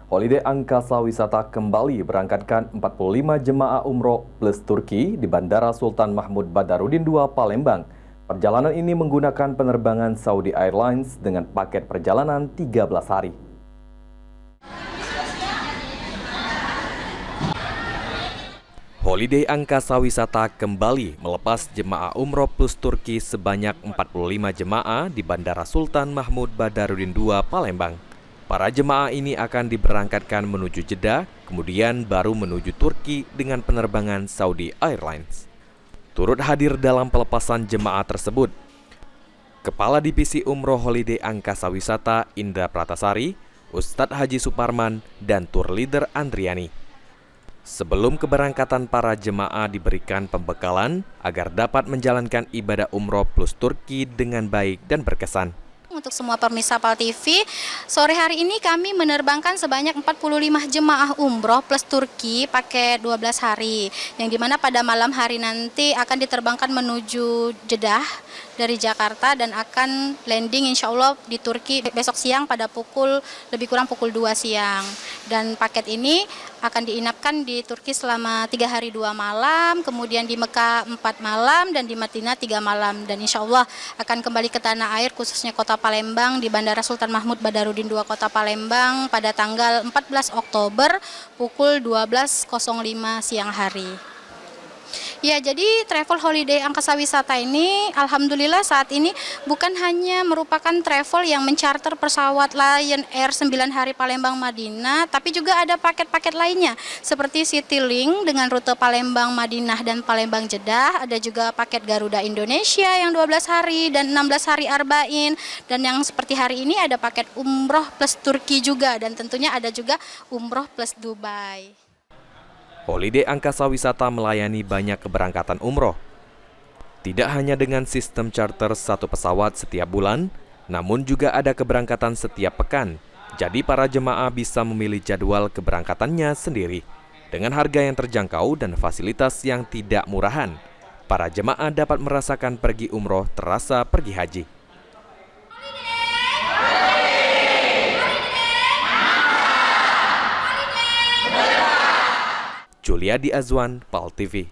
Holiday Angkasa Wisata kembali berangkatkan 45 jemaah umroh plus Turki di Bandara Sultan Mahmud Badarudin II, Palembang. Perjalanan ini menggunakan penerbangan Saudi Airlines dengan paket perjalanan 13 hari. Holiday Angkasa Wisata kembali melepas jemaah umroh plus Turki sebanyak 45 jemaah di Bandara Sultan Mahmud Badarudin II, Palembang. Para jemaah ini akan diberangkatkan menuju Jeddah, kemudian baru menuju Turki dengan penerbangan Saudi Airlines. Turut hadir dalam pelepasan jemaah tersebut, Kepala Divisi Umroh Holiday Angkasa Wisata Indra Pratasari, Ustadz Haji Suparman, dan tour leader Andriani. Sebelum keberangkatan, para jemaah diberikan pembekalan agar dapat menjalankan ibadah umroh plus Turki dengan baik dan berkesan. Untuk semua pemirsa PAL TV, sore hari ini kami menerbangkan sebanyak 45 jemaah umroh plus Turki pakai 12 hari. Yang dimana pada malam hari nanti akan diterbangkan menuju Jeddah dari Jakarta dan akan landing insya Allah di Turki besok siang pada lebih kurang pukul 2 siang. Dan paket ini akan diinapkan di Turki selama 3 hari 2 malam, kemudian di Mekah 4 malam, dan di Madinah 3 malam. Dan insya Allah akan kembali ke tanah air, khususnya kota Palembang, di Bandara Sultan Mahmud Badarudin II kota Palembang pada tanggal 14 Oktober pukul 12.05 siang hari. Ya, jadi travel holiday angkasa wisata ini alhamdulillah saat ini bukan hanya merupakan travel yang mencarter pesawat Lion Air 9 hari Palembang Madinah, tapi juga ada paket-paket lainnya seperti Citylink dengan rute Palembang Madinah dan Palembang Jeddah, ada juga paket Garuda Indonesia yang 12 hari dan 16 hari Arba'in, dan yang seperti hari ini ada paket umroh plus Turki juga, dan tentunya ada juga umroh plus Dubai. Holiday Angkasa Wisata melayani banyak keberangkatan umroh. Tidak hanya dengan sistem charter satu pesawat setiap bulan, namun juga ada keberangkatan setiap pekan. Jadi para jemaah bisa memilih jadwal keberangkatannya sendiri. Dengan harga yang terjangkau dan fasilitas yang tidak murahan, para jemaah dapat merasakan pergi umroh terasa pergi haji. Julia Di Azwan, PAL TV.